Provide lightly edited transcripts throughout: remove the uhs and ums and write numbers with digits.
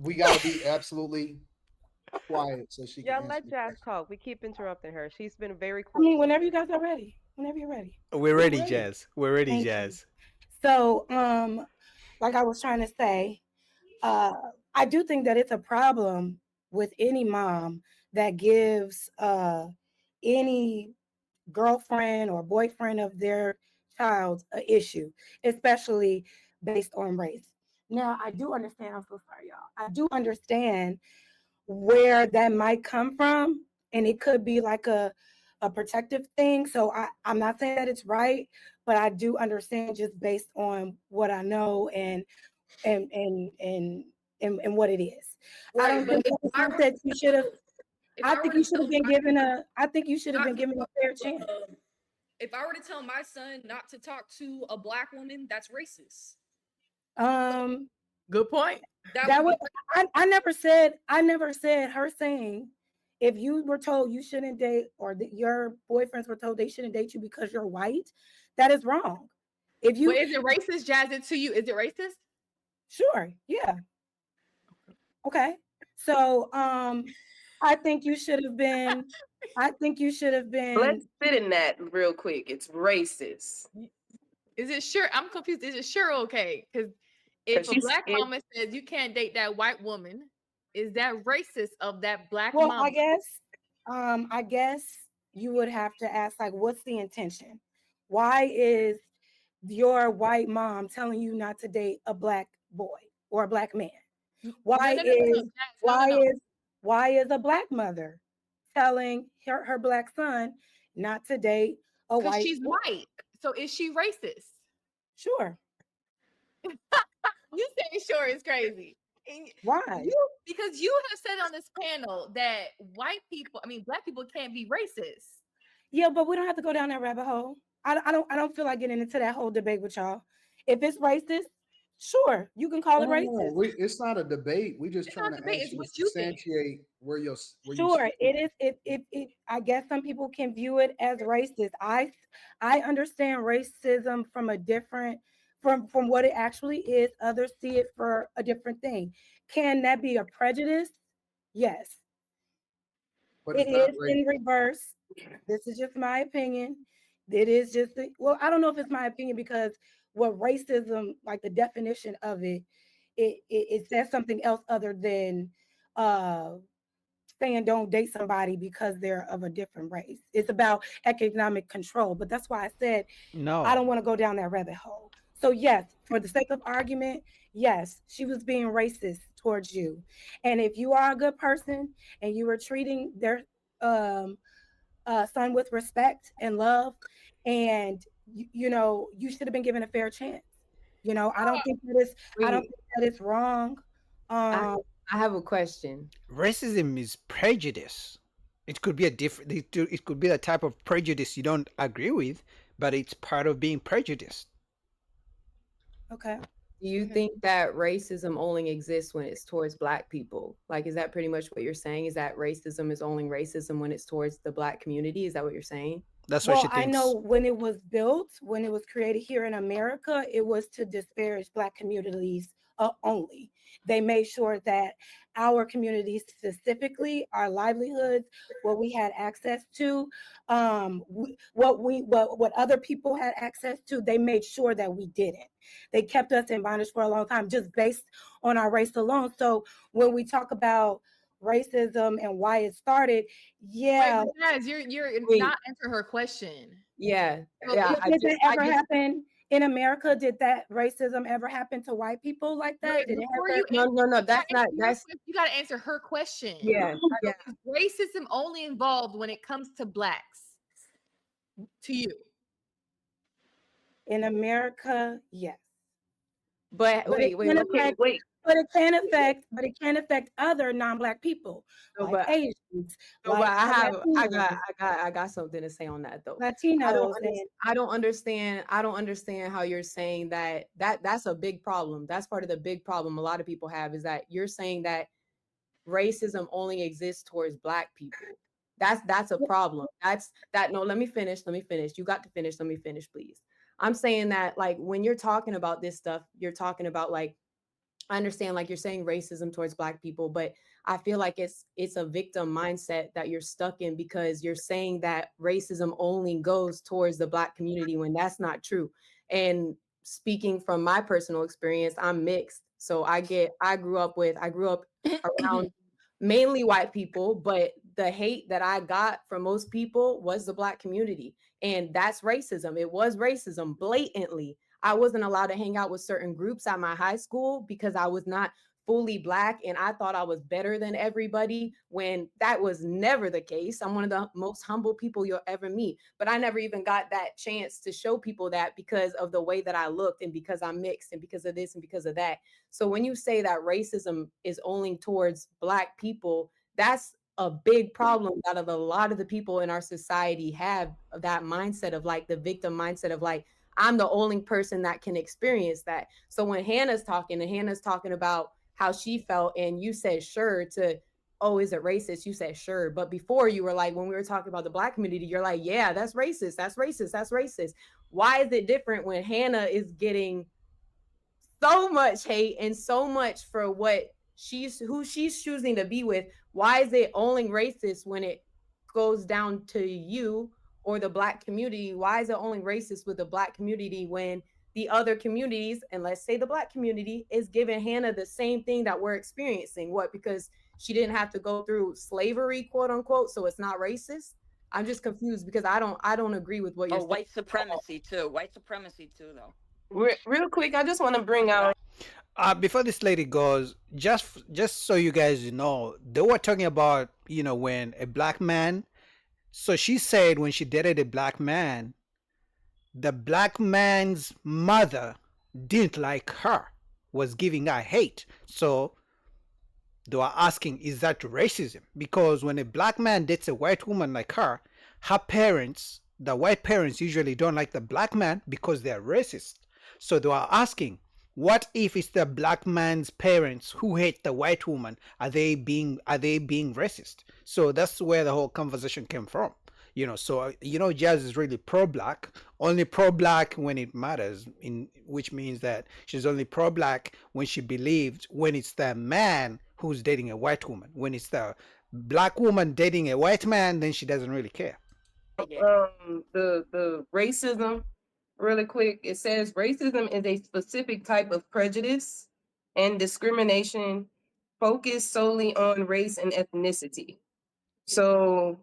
We got to be absolutely quiet so she can Yeah, answer let the Jazz question. talk. We keep interrupting her. She's been very I mean, cool so whenever far. you guys are ready. Whenever you're ready. We're We're ready, ready. Jazz. We're ready, Thank you. Jazz. So, like I was trying to say, uh, I do think that it's a problem with any mom that gives any girlfriend or boyfriend of their child an issue, especially based on race. Now, I do understand. I'm so sorry, y'all. I do understand where that might come from, and it could be like a protective thing. So I'm not saying that it's right, but I do understand just based on what I know and and and and what it is. I Right, don't but think if that I were that you should have. if I I were think to you should tell have been my given a. I think you should have not been to given a talk fair to chance. if I were to tell my son not to talk to a black woman, that's racist. Um, Good point. That that would was be I never said her saying if you were told you shouldn't date or that your boyfriends were told they shouldn't date you because you're white, that is wrong. If But you is it racist, Jazz? It to you? Is it racist? sure, yeah, okay. So I think you should have been I think you should have Let's been sit in that real quick. It's racist. Is it sure? I'm confused. Is it sure okay? Because if Cause a she's black it, mama says you can't date that white woman, is that racist of that black well, mama? I guess you would have to ask like what's the intention? Why is your white mom telling you not to date a black boy or a black man? No, Why no, no, no, no, is Jazz. No, no, why no. is why is a black mother telling her black son not to date a Because white she's boy? white. So is she racist? Sure. You saying sure is crazy. And Why? you because you have said on this panel that white people, I mean black people can't be racist. Yeah, but we don't have to go down that rabbit hole. I don't feel like getting into that whole debate with y'all. If it's racist, sure, you can call No, it no, no. racist. It's not a debate. We just It's trying not to debate, ask it's you to what you think. substantiate where you Sure, stand. it is. It. I guess some people can view it as racist. I understand racism from a different from what it actually is. Others see it for a different thing. Can that be a prejudice? Yes, But it it's not is in racist. reverse. This is just my opinion. It is just well, I don't know if it's my opinion because what racism, like the definition of it, it says something else other than uh saying don't date somebody because they're of a different race. It's about economic control. But that's why I said I No. don't want to go down that rabbit hole. So yes, for the sake of argument, yes, she was being racist towards you. And if you are a good person and you were treating their um, son with respect and love, and you know, you should have been given a fair chance. You know, I don't Wait, think that it's wrong. I Um, I have a question. Racism is prejudice. It could be a different. It could be the type of prejudice you don't agree with, but it's part of being prejudiced. okay. Do you Mhm. think that racism only exists when it's towards black people? Like, is that pretty much what you're saying? Is that racism is only racism when it's towards the black community? Is that what you're saying? That's what Well, she I know thinks. when it was built, when it was created here in America, it was to disparage Black communities only. They made sure that our communities, specifically our livelihoods, what we had access to, what other people had access to, they made sure that we didn't. They kept us in bondage for a long time, just based on our race alone. So when we talk about racism and why it started, Wait, yeah. but guys, you're Wait, not answering her question. yeah, So yeah. if Did that I ever just happen in America? Did that racism ever happen to white people like that? wait, Did it before ever? you no, answer, no, no. you gotta That's not. answer your That's question. You gotta answer her question. yeah, yeah. Is racism only involved when it comes to blacks? To you, In America, yes. But But it wait, wait, can okay, affect wait. but it can affect other non-black people No, like but Asians, no, but like Latinos, I got something to say on that though. Latinos, and I don't understand how you're saying that that's a big problem. That's part of the big problem a lot of people have is that you're saying that racism only exists towards black people. That's a problem. That's that no, let me finish. Let me finish. You got to finish. Let me finish, please. I'm saying that like when you're talking about this stuff, you're talking about like I understand, like you're saying, racism towards Black people, but I feel like it's a victim mindset that you're stuck in, because you're saying that racism only goes towards the Black community when that's not true. And speaking from my personal experience, I'm mixed. So I grew up around mainly white people, but the hate that I got from most people was the Black community. And that's racism. It was racism blatantly. I wasn't allowed to hang out with certain groups at my high school because I was not fully Black, and I thought I was better than everybody, when that was never the case. I'm one of the most humble people you'll ever meet, but I never even got that chance to show people that because of the way that I looked, and because I'm mixed, and because of this and because of that. So when you say that racism is only towards Black people, that's a big problem that a lot of the people in our society have, that mindset of like the victim mindset of like, I'm the only person that can experience that. So when Hannah's talking, and Hannah's talking about how she felt, and you said sure to, oh, is it racist? You said sure. But before, you were like, when we were talking about the Black community, you're like, yeah, that's racist. That's racist. That's racist. Why is it different when Hannah is getting so much hate and so much for who she's choosing to be with? Why is it only racist when it goes down to you or the Black community? Why is it only racist with the Black community when the other communities, and let's say the Black community, is giving Hannah the same thing that we're experiencing? What, because she didn't have to go through slavery, quote unquote, so it's not racist? I'm just confused because I don't agree with what you're saying. White supremacy too. White supremacy too, though. Real quick, I just want to bring out. Before this lady goes, just so you guys know, they were talking about, when a Black man. So she said when she dated a Black man, the Black man's mother didn't like her, was giving her hate. So they were asking, is that racism? Because when a Black man dates a white woman like her parents, the white parents usually don't like the Black man because they're racist. So they were asking, what if it's the Black man's parents who hate the white woman? Are they being racist? So that's where the whole conversation came from. So Jazz is really pro-Black, only pro-Black when it matters, which means that she's only pro-Black when she believed when it's the man who's dating a white woman. When it's the Black woman dating a white man, then she doesn't really care. The racism, really quick, it says racism is a specific type of prejudice and discrimination focused solely on race and ethnicity. So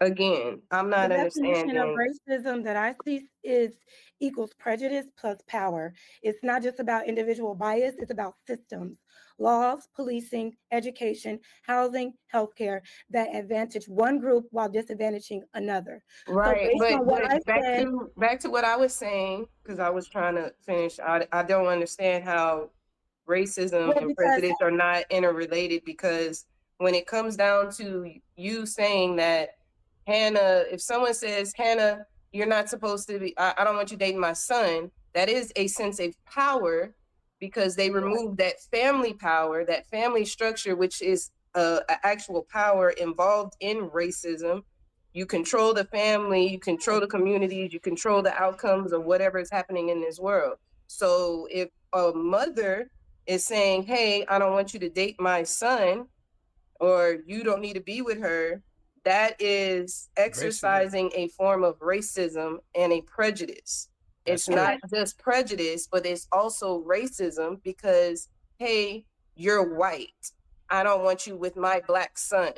again, I'm not The definition of understanding. racism that I see is equals prejudice plus power. It's not just about individual bias, it's about systems, laws, policing, education, housing, healthcare that advantage one group while disadvantaging another. Right, based on what I said- back to what I was saying, because I was trying to finish. I don't understand how racism Well, and because- prejudice are not interrelated, because when it comes down to you saying that Hannah, if someone says, Hannah, you're not supposed to be, I don't want you dating my son, that is a sense of power, because they remove that family power, that family structure, which is actual power involved in racism. You control the family, you control the communities, you control the outcomes of whatever is happening in this world. So if a mother is saying, hey, I don't want you to date my son, or you don't need to be with her, that is exercising a form of racism and a prejudice. It's not just prejudice, but it's also racism, because, hey, you're white. I don't want you with my Black son.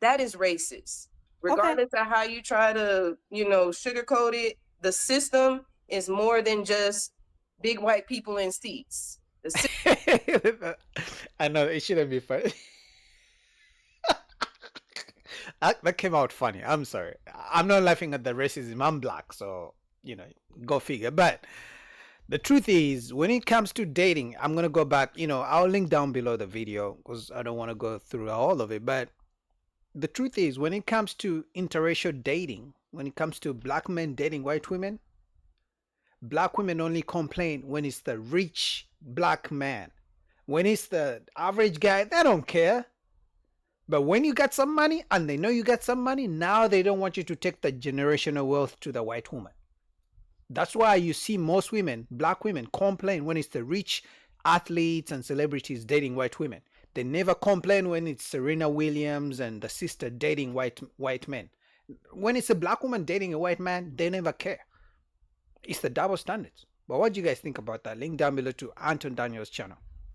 That is racist. Regardless of how you try to, sugarcoat it, the system is more than just big white people in seats. I know, it shouldn't be funny. That came out funny. I'm sorry. I'm not laughing at the racism. I'm Black, so go figure. But the truth is, when it comes to dating, I'm gonna go back. I'll link down below the video because I don't want to go through all of it. But the truth is, when it comes to interracial dating, when it comes to Black men dating white women, Black women only complain when it's the rich Black man. When it's the average guy, they don't care. But when you got some money and they know you got some money, now they don't want you to take the generational wealth to the white woman. That's why you see most women, Black women, complain when it's the rich athletes and celebrities dating white women. They never complain when it's Serena Williams and the sister dating white men. When it's a black woman dating a white man, they never care. It's the double standards. But what do you guys think about that? Link down below to Anton Daniel's channel.